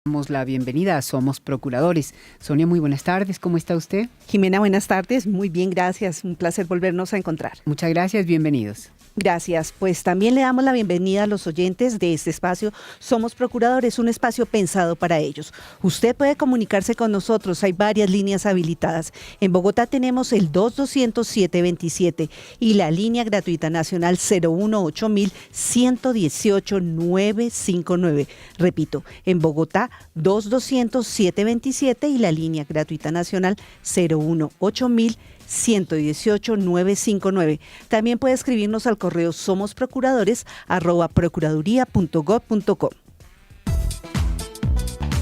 Damos la bienvenida a Somos Procuradores. Sonia, muy buenas tardes, ¿cómo está usted? Jimena, buenas tardes, muy bien, gracias, un placer volvernos a encontrar. Muchas gracias, bienvenidos. Gracias, pues también le damos la bienvenida a los oyentes de este espacio Somos Procuradores, un espacio pensado para ellos. Usted puede comunicarse con nosotros, hay varias líneas habilitadas. En Bogotá tenemos el 2-200-727 y la línea gratuita nacional 018-118-959. Repito, en Bogotá 2-200-727 y la línea gratuita nacional 018-118-959. También puede escribirnos al correo somosprocuraduría@procuraduría.gov.co.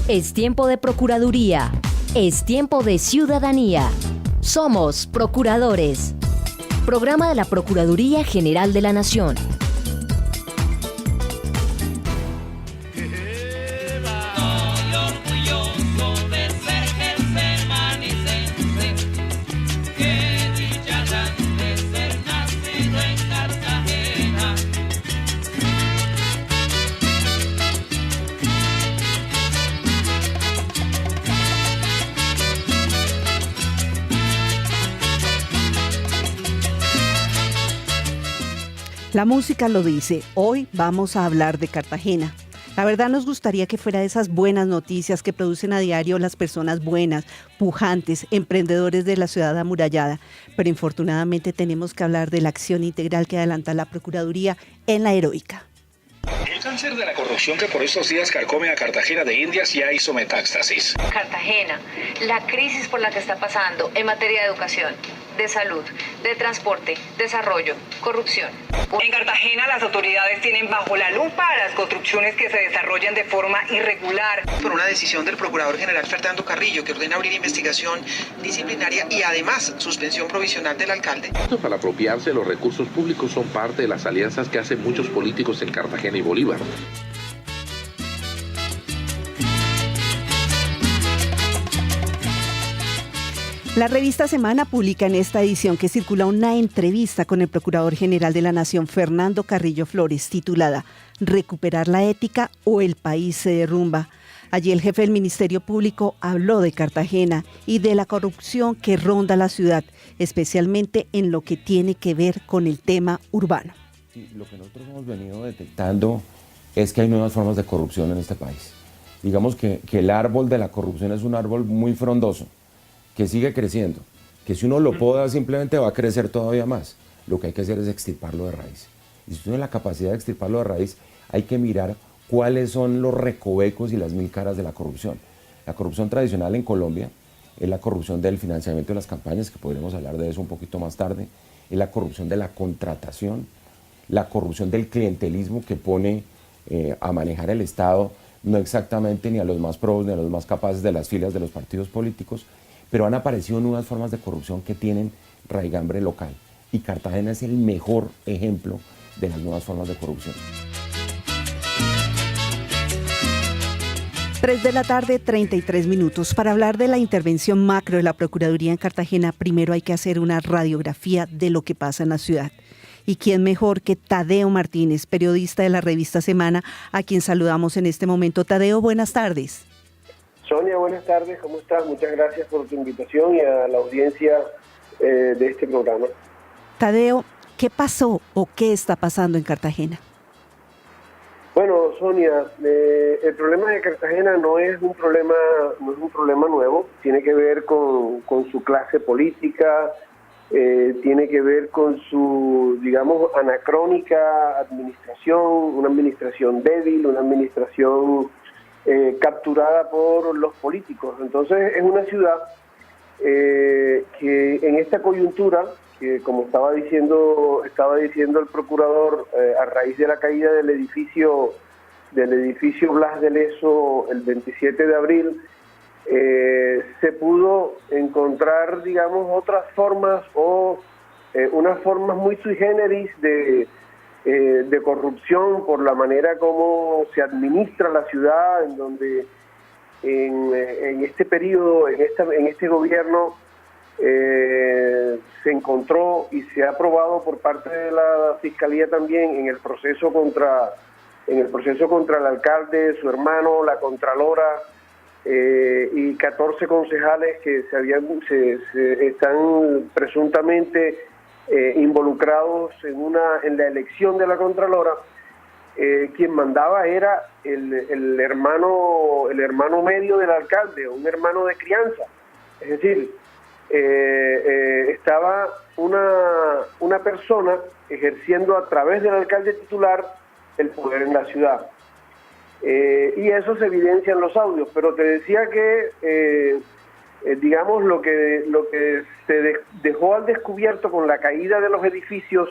Es tiempo de Procuraduría. Es tiempo de ciudadanía. Somos Procuradores. Programa de la Procuraduría General de la Nación. La música lo dice, hoy vamos a hablar de Cartagena. La verdad nos gustaría que fuera de esas buenas noticias que producen a diario las personas buenas, pujantes, emprendedores de la ciudad amurallada, pero infortunadamente tenemos que hablar de la acción integral que adelanta la Procuraduría en la heroica. El cáncer de la corrupción que por estos días carcome a Cartagena de Indias ya hizo metástasis. Cartagena, la crisis por la que está pasando en materia de educación, de salud, de transporte, desarrollo, corrupción. En Cartagena las autoridades tienen bajo la lupa las construcciones que se desarrollan de forma irregular. Por una decisión del Procurador General Fernando Carrillo, que ordena abrir investigación disciplinaria y además suspensión provisional del alcalde. Para apropiarse de los recursos públicos son parte de las alianzas que hacen muchos políticos en Cartagena y Bolívar. La revista Semana publica en esta edición que circula una entrevista con el Procurador General de la Nación, Fernando Carrillo Flores, titulada ¿Recuperar la ética o el país se derrumba? Allí el jefe del Ministerio Público habló de Cartagena y de la corrupción que ronda la ciudad, especialmente en lo que tiene que ver con el tema urbano. Sí, lo que nosotros hemos venido detectando es que hay nuevas formas de corrupción en este país. Digamos que el árbol de la corrupción es un árbol muy frondoso, que sigue creciendo, que si uno lo poda simplemente va a crecer todavía más. Lo que hay que hacer es extirparlo de raíz. Y si uno tiene la capacidad de extirparlo de raíz, hay que mirar cuáles son los recovecos y las mil caras de la corrupción. La corrupción tradicional en Colombia es la corrupción del financiamiento de las campañas, que podremos hablar de eso un poquito más tarde, es la corrupción de la contratación, la corrupción del clientelismo que pone a manejar el Estado, no exactamente ni a los más probos ni a los más capaces de las filas de los partidos políticos, pero han aparecido nuevas formas de corrupción que tienen raigambre local. Y Cartagena es el mejor ejemplo de las nuevas formas de corrupción. 3:33 p.m. Para hablar de la intervención macro de la Procuraduría en Cartagena, primero hay que hacer una radiografía de lo que pasa en la ciudad. ¿Y quién mejor que Tadeo Martínez, periodista de la revista Semana, a quien saludamos en este momento? Tadeo, buenas tardes. Sonia, buenas tardes, ¿cómo estás? Muchas gracias por tu invitación y a la audiencia de este programa. Tadeo, ¿qué pasó o qué está pasando en Cartagena? Bueno, Sonia, el problema de Cartagena no es un problema nuevo, tiene que ver con su clase política, tiene que ver con su, digamos, anacrónica administración, una administración débil, una administración capturada por los políticos. Entonces es una ciudad que en esta coyuntura, que como estaba diciendo el procurador, a raíz de la caída del edificio Blas de Lezo el 27 de abril, se pudo encontrar, digamos, otras formas o unas formas muy sui generis de corrupción por la manera como se administra la ciudad, en donde en este periodo, en este gobierno, se encontró y se ha aprobado por parte de la Fiscalía también en el proceso contra el alcalde, su hermano, la Contralora, y 14 concejales que se están presuntamente involucrados en la elección de la Contralora. Quien mandaba era el hermano medio del alcalde, un hermano de crianza. Es decir, estaba una persona ejerciendo a través del alcalde titular el poder en la ciudad. Y eso se evidencia en los audios, pero te decía que digamos lo que se dejó al descubierto con la caída de los edificios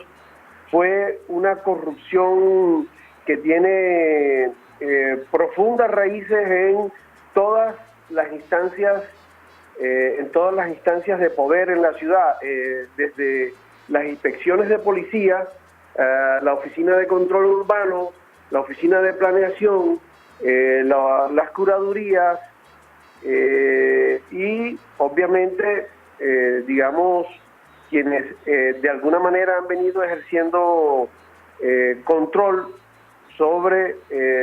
fue una corrupción que tiene profundas raíces en todas las instancias de poder en la ciudad, desde las inspecciones de policía, la oficina de control urbano, la oficina de planeación, las curadurías y obviamente digamos quienes de alguna manera han venido ejerciendo control sobre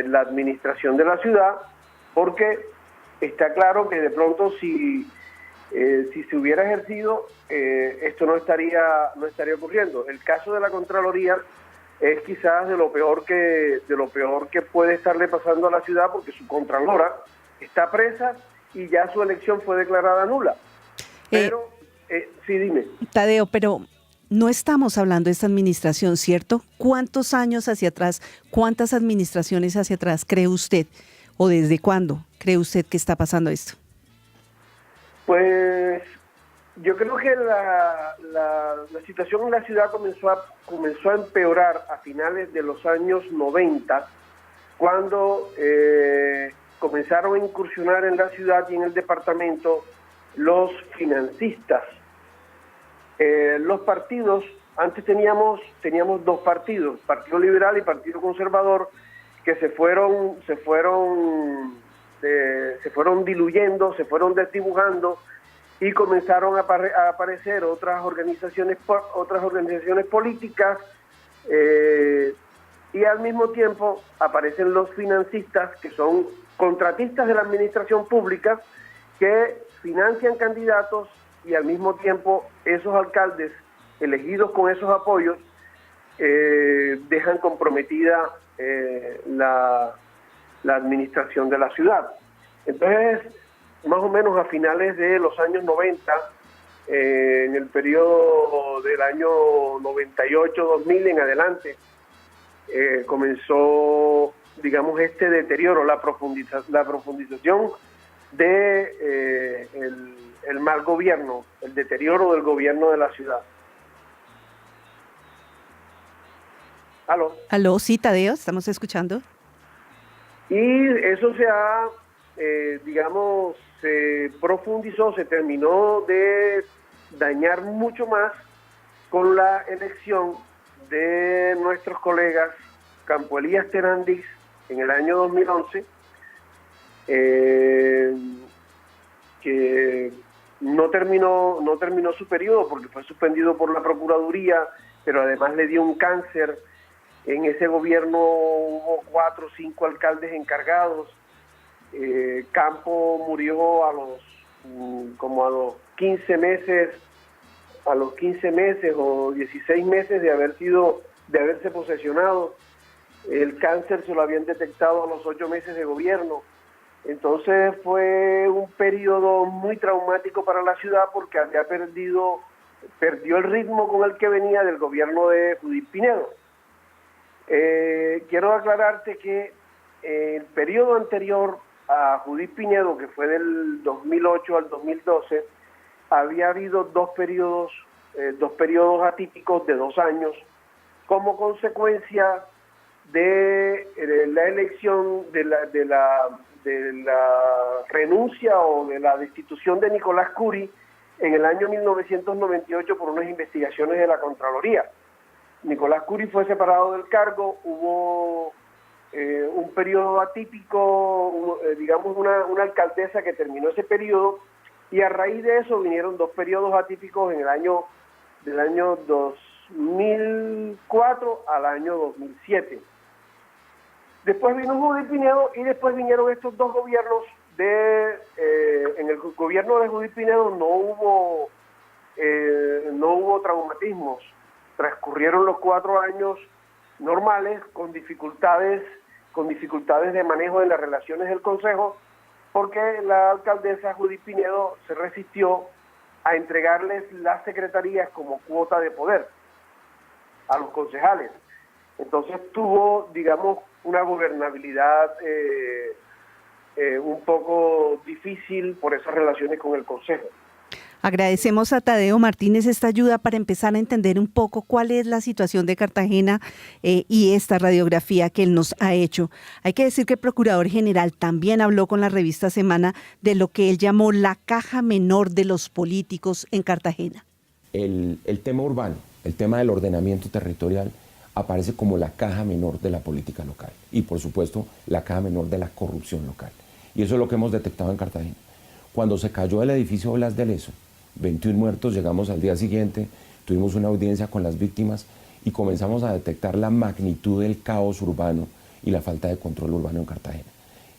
la administración de la ciudad, porque está claro que de pronto si se hubiera ejercido esto no estaría ocurriendo. El caso de la Contraloría es quizás de lo peor que puede estarle pasando a la ciudad, porque su Contralora está presa y ya su elección fue declarada nula. Pero sí, dime. Tadeo, pero no estamos hablando de esta administración, ¿cierto? ¿Cuántos años hacia atrás, cuántas administraciones hacia atrás cree usted, o desde cuándo cree usted que está pasando esto? Pues yo creo que la situación en la ciudad comenzó a empeorar a finales de los años 90, cuando comenzaron a incursionar en la ciudad y en el departamento los financistas. Los partidos, antes teníamos dos partidos, Partido Liberal y Partido Conservador, que se fueron diluyendo, se fueron desdibujando y comenzaron a aparecer otras organizaciones políticas y al mismo tiempo aparecen los financistas, que son contratistas de la administración pública que financian candidatos, y al mismo tiempo esos alcaldes elegidos con esos apoyos dejan comprometida la administración de la ciudad. Entonces, más o menos a finales de los años 90, en el periodo del año 98-2000 en adelante, comenzó, digamos, este deterioro, la profundización de el mal gobierno, el deterioro del gobierno de la ciudad. Aló, sí, Tadeo, estamos escuchando. Y eso se profundizó, se terminó de dañar mucho más con la elección de nuestros colegas Campo Elías Terandix en el año 2011, que no terminó su periodo porque fue suspendido por la Procuraduría, pero además le dio un cáncer. En ese gobierno hubo 4 o 5 alcaldes encargados. Campo murió a los 15 meses o 16 meses de haberse posesionado. El cáncer se lo habían detectado a los 8 meses de gobierno. Entonces fue un periodo muy traumático para la ciudad, porque perdió el ritmo con el que venía del gobierno de Judith Pinedo. Quiero aclararte que el periodo anterior a Judith Pinedo, que fue del 2008 al 2012, había habido dos periodos atípicos de 2 años, como consecuencia de la elección de la renuncia o de la destitución de Nicolás Curi en el año 1998 por unas investigaciones de la Contraloría. Nicolás Curi fue separado del cargo, hubo un periodo atípico, digamos una alcaldesa que terminó ese periodo, y a raíz de eso vinieron 2 periodos atípicos del año 2004 al año 2007. Después vino Judith Pinedo y después vinieron estos 2 gobiernos en el gobierno de Judith Pinedo no hubo traumatismos. Transcurrieron los 4 años normales con dificultades de manejo de las relaciones del Consejo, porque la alcaldesa Judith Pinedo se resistió a entregarles las secretarías como cuota de poder a los concejales. Entonces tuvo, digamos, una gobernabilidad un poco difícil por esas relaciones con el Consejo. Agradecemos a Tadeo Martínez esta ayuda para empezar a entender un poco cuál es la situación de Cartagena y esta radiografía que él nos ha hecho. Hay que decir que el Procurador General también habló con la revista Semana de lo que él llamó la caja menor de los políticos en Cartagena. El tema urbano, el tema del ordenamiento territorial aparece como la caja menor de la política local y, por supuesto, la caja menor de la corrupción local. Y eso es lo que hemos detectado en Cartagena. Cuando se cayó el edificio Blas de Lezo, 21 muertos, llegamos al día siguiente, tuvimos una audiencia con las víctimas y comenzamos a detectar la magnitud del caos urbano y la falta de control urbano en Cartagena,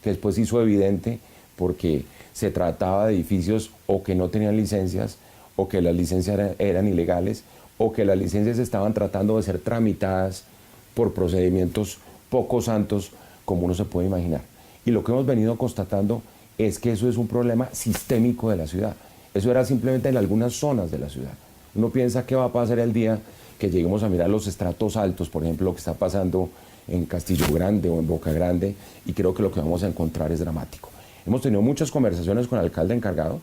que después se hizo evidente porque se trataba de edificios o que no tenían licencias, o que las licencias eran ilegales, o que las licencias estaban tratando de ser tramitadas por procedimientos poco santos, como uno se puede imaginar. Y lo que hemos venido constatando es que eso es un problema sistémico de la ciudad. Eso era simplemente en algunas zonas de la ciudad. Uno piensa qué va a pasar el día que lleguemos a mirar los estratos altos, por ejemplo, lo que está pasando en Castillo Grande o en Boca Grande, y creo que lo que vamos a encontrar es dramático. Hemos tenido muchas conversaciones con el alcalde encargado.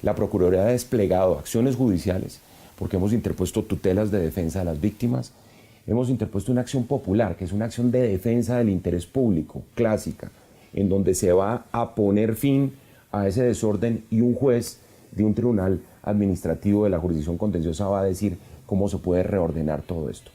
La Procuraduría ha desplegado acciones judiciales porque hemos interpuesto tutelas de defensa de las víctimas. Hemos interpuesto una acción popular, que es una acción de defensa del interés público, clásica, en donde se va a poner fin a ese desorden y un juez de un tribunal administrativo de la jurisdicción contenciosa va a decir cómo se puede reordenar todo esto.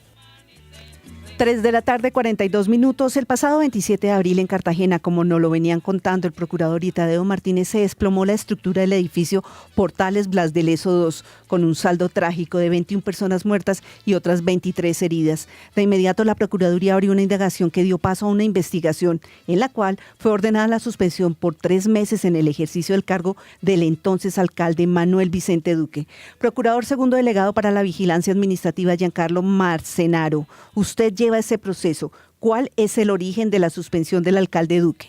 3:42 p.m. El pasado 27 de abril en Cartagena, como nos lo venían contando el procurador Tadeo Martínez, se desplomó la estructura del edificio Portales Blas de Lezo II, con un saldo trágico de 21 personas muertas y otras 23 heridas. De inmediato la Procuraduría abrió una indagación que dio paso a una investigación, en la cual fue ordenada la suspensión por 3 meses en el ejercicio del cargo del entonces alcalde Manuel Vicente Duque. Procurador segundo delegado para la Vigilancia Administrativa, Giancarlo Marcenaro, usted lleva ese proceso. ¿Cuál es el origen de la suspensión del alcalde Duque?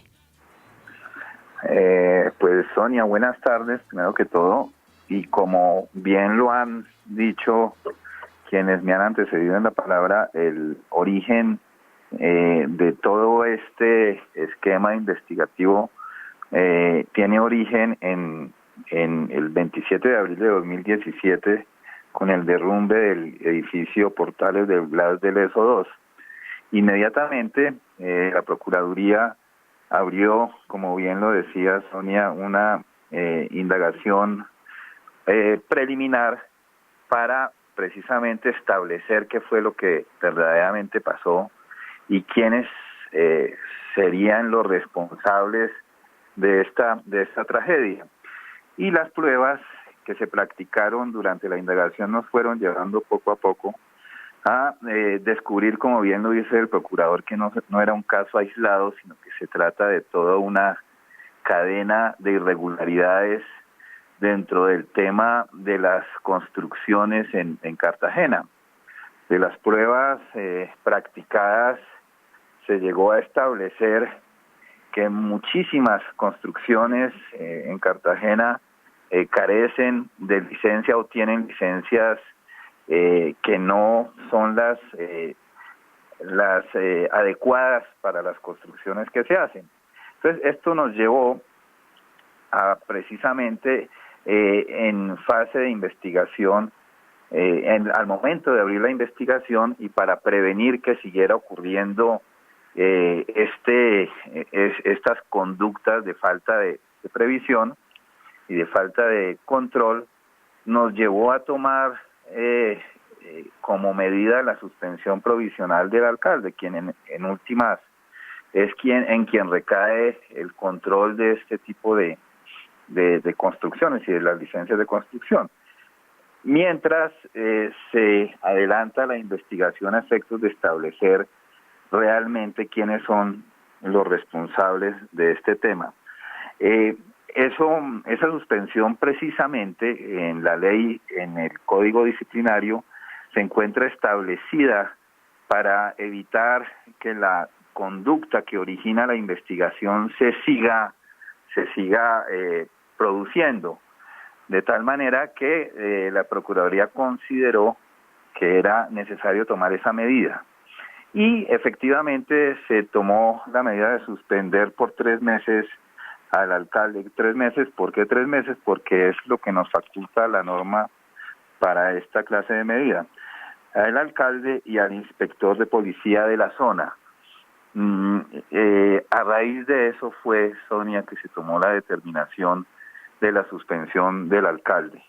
Pues Sonia, buenas tardes, primero que todo, y como bien lo han dicho quienes me han antecedido en la palabra, el origen de todo este esquema investigativo tiene origen en el 27 de abril de 2017 con el derrumbe del edificio Portales del Blas de Lezo II. Inmediatamente la Procuraduría abrió, como bien lo decía Sonia, una indagación preliminar para precisamente establecer qué fue lo que verdaderamente pasó y quiénes serían los responsables de esta tragedia. Y las pruebas que se practicaron durante la indagación nos fueron llevando poco a poco a descubrir, como bien lo dice el procurador, que no era un caso aislado, sino que se trata de toda una cadena de irregularidades dentro del tema de las construcciones en Cartagena. De las pruebas practicadas se llegó a establecer que muchísimas construcciones en Cartagena carecen de licencia o tienen licencias que no son las adecuadas para las construcciones que se hacen. Entonces, esto nos llevó a precisamente en fase de investigación, al momento de abrir la investigación y para prevenir que siguiera ocurriendo estas conductas de falta de previsión y de falta de control, nos llevó a tomar como medida la suspensión provisional del alcalde, quien en últimas es quien recae el control de este tipo de construcciones y de las licencias de construcción. Mientras se adelanta la investigación a efectos de establecer realmente quiénes son los responsables de este tema. esa suspensión precisamente en la ley, en el Código Disciplinario, se encuentra establecida para evitar que la conducta que origina la investigación se siga produciendo, de tal manera que la Procuraduría consideró que era necesario tomar esa medida. Y efectivamente se tomó la medida de suspender por 3 meses al alcalde. 3 meses, ¿por qué 3 meses? Porque es lo que nos faculta la norma para esta clase de medida. Al alcalde y al inspector de policía de la zona. A raíz de eso fue, Sonia, que se tomó la determinación de la suspensión del alcalde.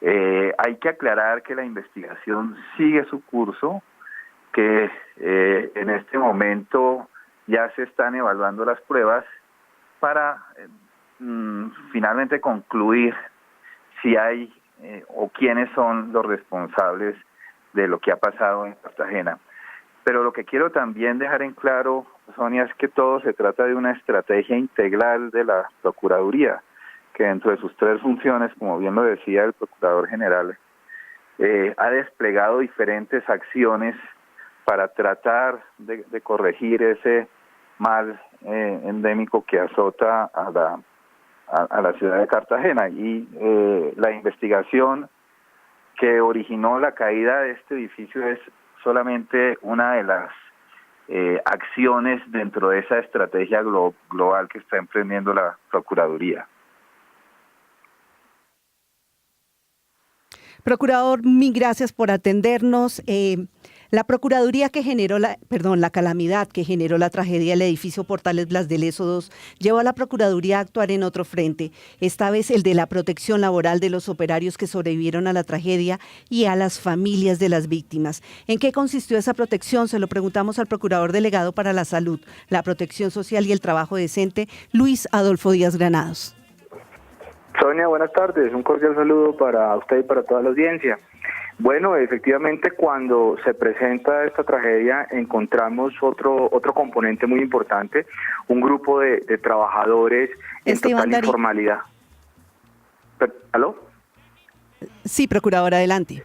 Hay que aclarar que la investigación sigue su curso, que en este momento ya se están evaluando las pruebas para finalmente concluir si hay o quiénes son los responsables de lo que ha pasado en Cartagena. Pero lo que quiero también dejar en claro, Sonia, es que todo se trata de una estrategia integral de la Procuraduría, que dentro de sus 3 funciones, como bien lo decía el Procurador General, ha desplegado diferentes acciones para tratar de corregir ese mal endémico que azota a la ciudad de Cartagena. Y la investigación que originó la caída de este edificio es solamente una de las acciones dentro de esa estrategia global que está emprendiendo la Procuraduría. Procurador, mil gracias por atendernos. La Procuraduría que generó la calamidad que generó la tragedia del edificio Portales Blas de Lezo 2 llevó a la Procuraduría a actuar en otro frente, esta vez el de la protección laboral de los operarios que sobrevivieron a la tragedia y a las familias de las víctimas. ¿En qué consistió esa protección? Se lo preguntamos al Procurador Delegado para la Salud, la Protección Social y el Trabajo Decente, Luis Adolfo Díaz Granados. Sonia, buenas tardes. Un cordial saludo para usted y para toda la audiencia. Bueno, efectivamente, cuando se presenta esta tragedia encontramos otro componente muy importante, un grupo de trabajadores en total informalidad. ¿Aló? Sí, Procurador, adelante.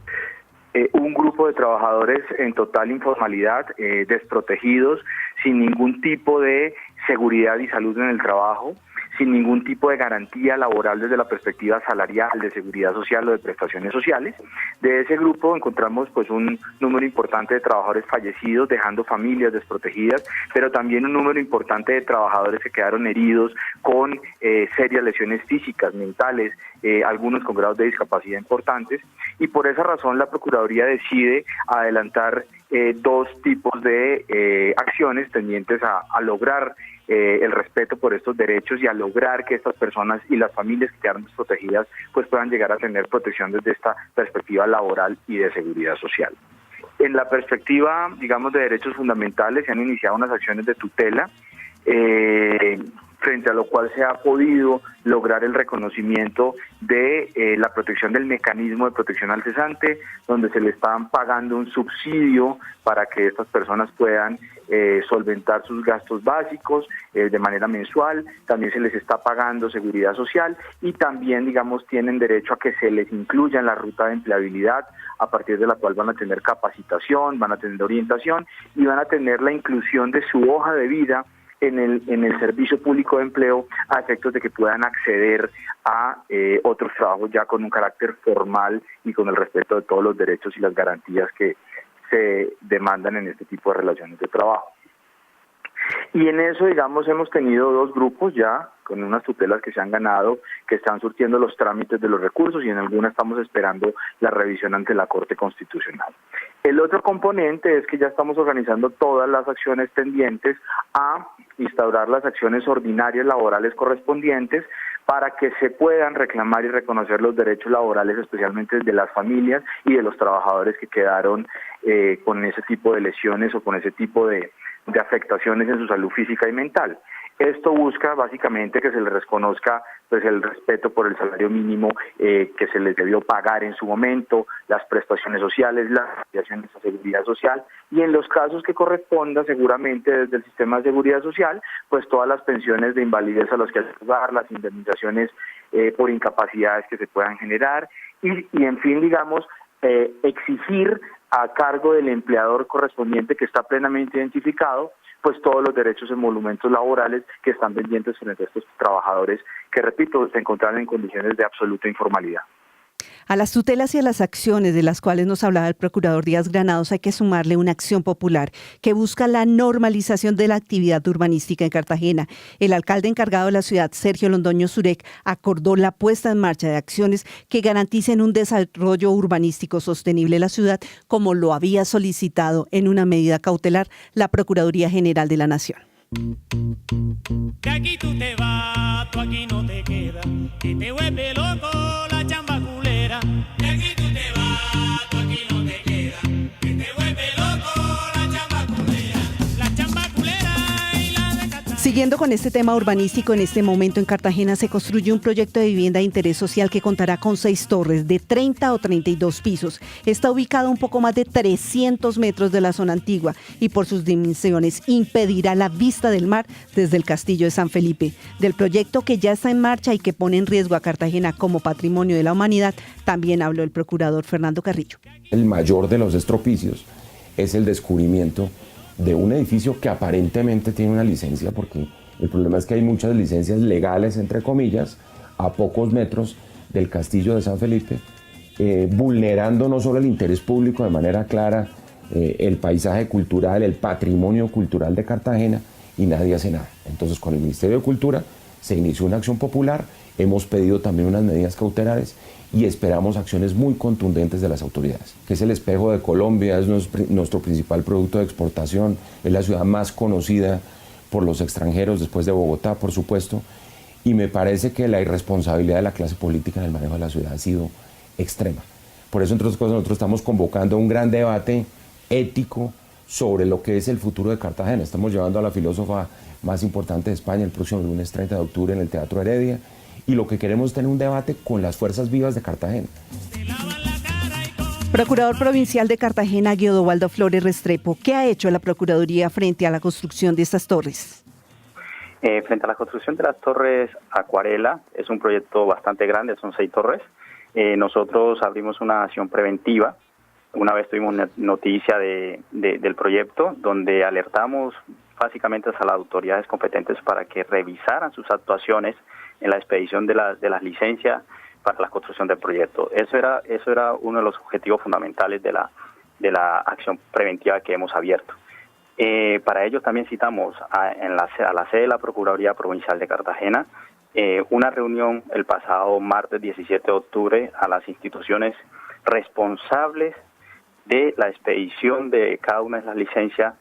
Un grupo de trabajadores en total informalidad, desprotegidos, sin ningún tipo de seguridad y salud en el trabajo, sin ningún tipo de garantía laboral desde la perspectiva salarial, de seguridad social o de prestaciones sociales. De ese grupo encontramos pues un número importante de trabajadores fallecidos, dejando familias desprotegidas, pero también un número importante de trabajadores que quedaron heridos con serias lesiones físicas, mentales, algunos con grados de discapacidad importantes, y por esa razón la Procuraduría decide adelantar 2 tipos de acciones tendientes a lograr el respeto por estos derechos y a lograr que estas personas y las familias que quedaron desprotegidas pues puedan llegar a tener protección desde esta perspectiva laboral y de seguridad social. En la perspectiva, digamos, de derechos fundamentales se han iniciado unas acciones de tutela frente a lo cual se ha podido lograr el reconocimiento de la protección del mecanismo de protección al cesante, donde se le están pagando un subsidio para que estas personas puedan solventar sus gastos básicos de manera mensual. También se les está pagando seguridad social y también, digamos, tienen derecho a que se les incluya en la ruta de empleabilidad, a partir de la cual van a tener capacitación, van a tener orientación y van a tener la inclusión de su hoja de vida en el servicio público de empleo a efectos de que puedan acceder a otros trabajos ya con un carácter formal y con el respeto de todos los derechos y las garantías que se demandan en este tipo de relaciones de trabajo. Y en eso, digamos, hemos tenido 2 grupos ya, con unas tutelas que se han ganado, que están surtiendo los trámites de los recursos y en algunas estamos esperando la revisión ante la Corte Constitucional. El otro componente es que ya estamos organizando todas las acciones tendientes a instaurar las acciones ordinarias laborales correspondientes para que se puedan reclamar y reconocer los derechos laborales, especialmente de las familias y de los trabajadores que quedaron con ese tipo de lesiones o con ese tipo de afectaciones en su salud física y mental. Esto busca básicamente que se les reconozca pues el respeto por el salario mínimo que se les debió pagar en su momento, las prestaciones sociales, las afiliaciones a seguridad social, y en los casos que corresponda seguramente desde el sistema de seguridad social, pues todas las pensiones de invalidez a las que hay que dar, las indemnizaciones por incapacidades que se puedan generar y en fin, digamos, exigir a cargo del empleador correspondiente que está plenamente identificado pues todos los derechos en emolumentos laborales que están pendientes frente a estos trabajadores que, repito, se encontraron en condiciones de absoluta informalidad. A las tutelas y a las acciones de las cuales nos hablaba el procurador Díaz Granados hay que sumarle una acción popular que busca la normalización de la actividad urbanística en Cartagena. El alcalde encargado de la ciudad, Sergio Londoño Zurek, acordó la puesta en marcha de acciones que garanticen un desarrollo urbanístico sostenible en la ciudad, como lo había solicitado en una medida cautelar la Procuraduría General de la Nación. Que aquí tú te vas, tú aquí no te quedas, que te vuelve loco la chamba culera. Que aquí tú te vas, tú aquí no te quedas, que te vuelve loco la chamba culera. La chamba culera y la de Cartagena. Siguiendo con este tema urbanístico, en este momento en Cartagena se construye un proyecto de vivienda de interés social que contará con 6 torres de 30 o 32 pisos. Está ubicado a un poco más de 300 metros de la zona antigua y por sus dimensiones impedirá la vista del mar desde el Castillo de San Felipe. Del proyecto que ya está en marcha y que pone en riesgo a Cartagena como patrimonio de la humanidad, también habló el procurador Fernando Carrillo. El mayor de los estropicios es el descubrimiento de un edificio que aparentemente tiene una licencia, porque el problema es que hay muchas licencias legales, entre comillas, a pocos metros del Castillo de San Felipe, vulnerando no solo el interés público de manera clara, el paisaje cultural, el patrimonio cultural de Cartagena, y nadie hace nada. Entonces, con el Ministerio de Cultura se inició una acción popular, hemos pedido también unas medidas cautelares y esperamos acciones muy contundentes de las autoridades, que es el espejo de Colombia, es nuestro principal producto de exportación, es la ciudad más conocida por los extranjeros después de Bogotá, por supuesto, y me parece que la irresponsabilidad de la clase política en el manejo de la ciudad ha sido extrema. Por eso, entre otras cosas, nosotros estamos convocando un gran debate ético sobre lo que es el futuro de Cartagena. Estamos llevando a la filósofa más importante de España el próximo lunes 30 de octubre en el Teatro Heredia, y lo que queremos es tener un debate con las fuerzas vivas de Cartagena. Procurador Provincial de Cartagena, Guiodovaldo Flores Restrepo, ¿qué ha hecho la Procuraduría frente a la construcción de estas torres? Frente a la construcción de las torres Acuarela, es un proyecto bastante grande, son 6 torres. Nosotros abrimos una acción preventiva. Una vez tuvimos noticia del proyecto, donde alertamos básicamente a las autoridades competentes para que revisaran sus actuaciones en la expedición de las licencias para la construcción del proyecto. Eso era uno de los objetivos fundamentales de la acción preventiva que hemos abierto. Para ello también citamos a la sede de la Procuraduría Provincial de Cartagena una reunión el pasado martes 17 de octubre a las instituciones responsables de la expedición de cada una de las licencias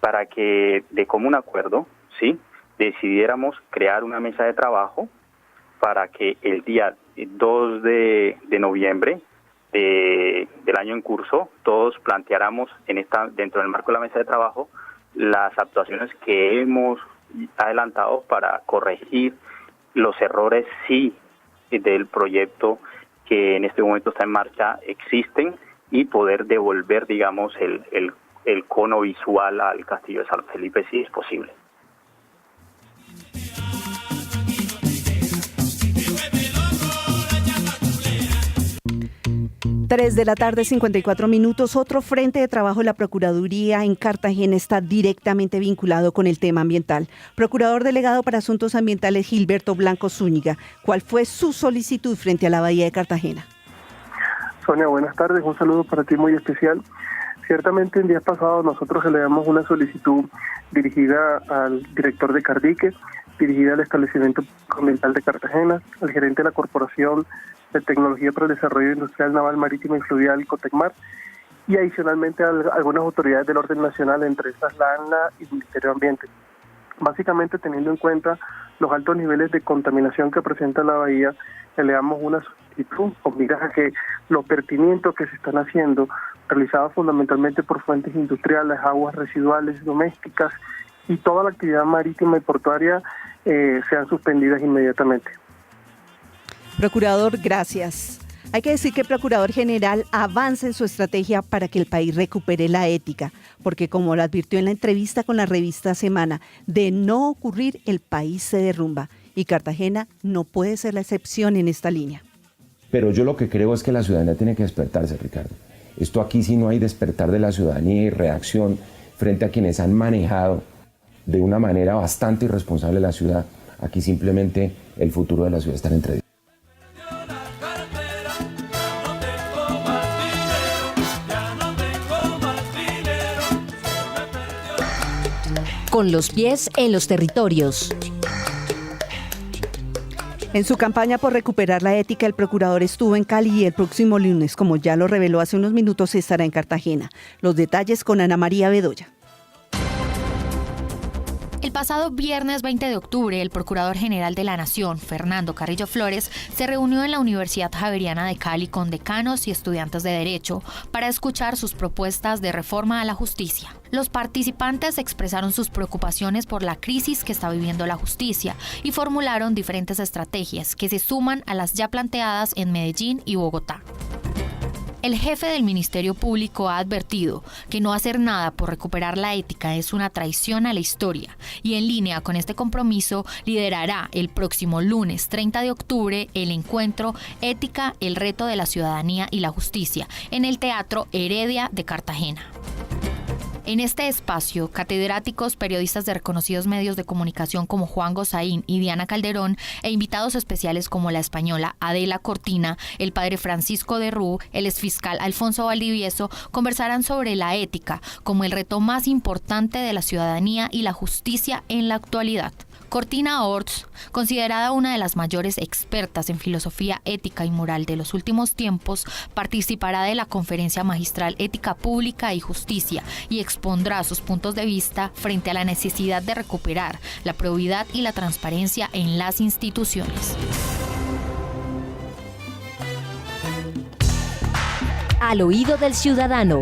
para que de común acuerdo, ¿sí?, decidiéramos crear una mesa de trabajo para que el día 2 de noviembre del año en curso todos planteáramos dentro del marco de la mesa de trabajo las actuaciones que hemos adelantado para corregir los errores del proyecto que en este momento está en marcha existen y poder devolver, digamos, el cono visual al Castillo de San Felipe si es posible. 3 de la tarde, 54 minutos. Otro frente de trabajo de la Procuraduría en Cartagena está directamente vinculado con el tema ambiental. Procurador delegado para Asuntos Ambientales Gilberto Blanco Zúñiga, ¿cuál fue su solicitud frente a la Bahía de Cartagena? Sonia, buenas tardes. Un saludo para ti muy especial. Ciertamente, en días pasados nosotros elevamos una solicitud dirigida al director de Cardique, dirigida al establecimiento ambiental de Cartagena, al gerente de la Corporación de Tecnología para el Desarrollo Industrial Naval, Marítimo y Fluvial, Cotecmar, y adicionalmente a algunas autoridades del orden nacional, entre estas la ANLA y el Ministerio de Ambiente. Básicamente, teniendo en cuenta los altos niveles de contaminación que presenta la bahía, elevamos una solicitud con miras a que los vertimientos que se están haciendo, realizados fundamentalmente por fuentes industriales, aguas residuales domésticas y toda la actividad marítima y portuaria sean suspendidas inmediatamente. Procurador, gracias. Hay que decir que el Procurador General avanza en su estrategia para que el país recupere la ética, porque como lo advirtió en la entrevista con la revista Semana, de no ocurrir el país se derrumba y Cartagena no puede ser la excepción en esta línea. Pero yo lo que creo es que la ciudadanía tiene que despertarse, Ricardo. Esto aquí sí no hay despertar de la ciudadanía y reacción frente a quienes han manejado de una manera bastante irresponsable la ciudad. Aquí simplemente el futuro de la ciudad está en entredicho. Con los pies en los territorios. En su campaña por recuperar la ética, el procurador estuvo en Cali y el próximo lunes, como ya lo reveló hace unos minutos, estará en Cartagena. Los detalles con Ana María Bedoya. El pasado viernes 20 de octubre, el Procurador General de la Nación, Fernando Carrillo Flores, se reunió en la Universidad Javeriana de Cali con decanos y estudiantes de Derecho para escuchar sus propuestas de reforma a la justicia. Los participantes expresaron sus preocupaciones por la crisis que está viviendo la justicia y formularon diferentes estrategias que se suman a las ya planteadas en Medellín y Bogotá. El jefe del Ministerio Público ha advertido que no hacer nada por recuperar la ética es una traición a la historia y en línea con este compromiso liderará el próximo lunes 30 de octubre el encuentro Ética, el reto de la ciudadanía y la justicia en el Teatro Heredia de Cartagena. En este espacio, catedráticos, periodistas de reconocidos medios de comunicación como Juan Gozaín y Diana Calderón e invitados especiales como la española Adela Cortina, el padre Francisco de Rú, el exfiscal Alfonso Valdivieso, conversarán sobre la ética como el reto más importante de la ciudadanía y la justicia en la actualidad. Cortina Orts, considerada una de las mayores expertas en filosofía ética y moral de los últimos tiempos, participará de la Conferencia Magistral Ética Pública y Justicia y expondrá sus puntos de vista frente a la necesidad de recuperar la probidad y la transparencia en las instituciones. Al oído del ciudadano.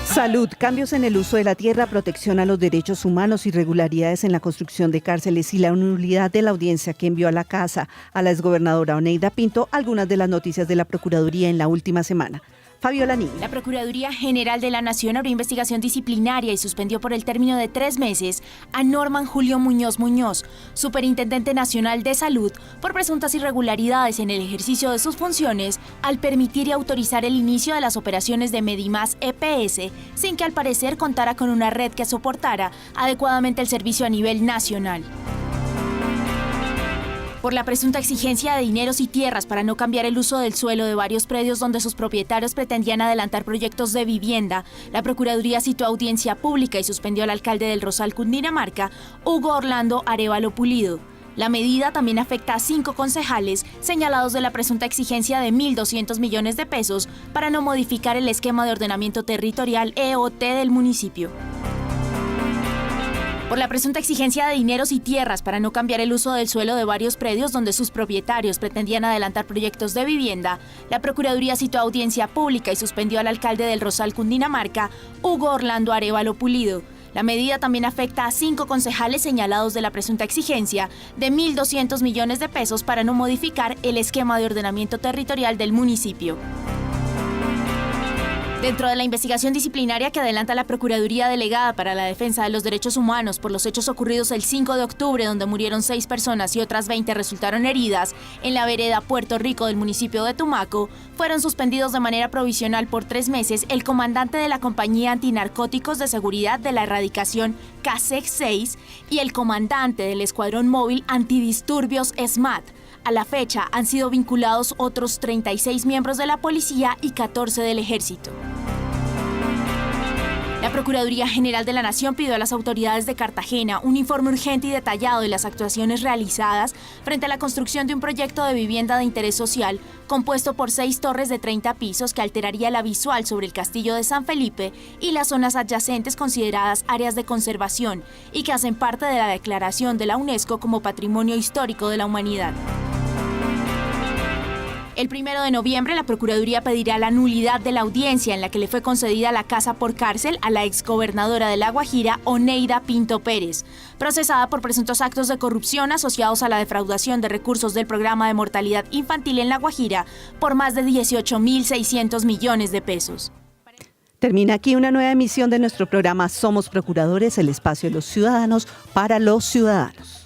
Salud, cambios en el uso de la tierra, protección a los derechos humanos, irregularidades en la construcción de cárceles y la nulidad de la audiencia que envió a la casa a la exgobernadora Oneida Pinto, algunas de las noticias de la Procuraduría en la última semana. Fabiola Niño. La Procuraduría General de la Nación abrió investigación disciplinaria y suspendió por el término de 3 meses a Norman Julio Muñoz Muñoz, Superintendente Nacional de Salud, por presuntas irregularidades en el ejercicio de sus funciones al permitir y autorizar el inicio de las operaciones de Medimás EPS sin que al parecer contara con una red que soportara adecuadamente el servicio a nivel nacional. Por la presunta exigencia de dineros y tierras para no cambiar el uso del suelo de varios predios donde sus propietarios pretendían adelantar proyectos de vivienda, la Procuraduría citó a audiencia pública y suspendió al alcalde del Rosal, Cundinamarca, Hugo Orlando Arévalo Pulido. La medida también afecta a 5 concejales señalados de la presunta exigencia de 1.200 millones de pesos para no modificar el esquema de ordenamiento territorial EOT del municipio. Por la presunta exigencia de dineros y tierras para no cambiar el uso del suelo de varios predios donde sus propietarios pretendían adelantar proyectos de vivienda, la Procuraduría citó a audiencia pública y suspendió al alcalde del Rosal, Cundinamarca, Hugo Orlando Arévalo Pulido. La medida también afecta a 5 concejales señalados de la presunta exigencia de 1.200 millones de pesos para no modificar el esquema de ordenamiento territorial del municipio. Dentro de la investigación disciplinaria que adelanta la Procuraduría Delegada para la Defensa de los Derechos Humanos por los hechos ocurridos el 5 de octubre, donde murieron 6 personas y otras 20 resultaron heridas, en la vereda Puerto Rico del municipio de Tumaco, fueron suspendidos de manera provisional por 3 meses el comandante de la Compañía Antinarcóticos de Seguridad de la Erradicación CASEG 6 y el comandante del Escuadrón Móvil Antidisturbios SMAT. A la fecha han sido vinculados otros 36 miembros de la policía y 14 del ejército. La Procuraduría General de la Nación pidió a las autoridades de Cartagena un informe urgente y detallado de las actuaciones realizadas frente a la construcción de un proyecto de vivienda de interés social compuesto por 6 torres de 30 pisos que alteraría la visual sobre el castillo de San Felipe y las zonas adyacentes consideradas áreas de conservación y que hacen parte de la declaración de la UNESCO como Patrimonio Histórico de la Humanidad. El 1 de noviembre, la Procuraduría pedirá la nulidad de la audiencia en la que le fue concedida la casa por cárcel a la exgobernadora de La Guajira, Oneida Pinto Pérez, procesada por presuntos actos de corrupción asociados a la defraudación de recursos del programa de mortalidad infantil en La Guajira por más de 18.600 millones de pesos. Termina aquí una nueva emisión de nuestro programa Somos Procuradores, el espacio de los ciudadanos para los ciudadanos.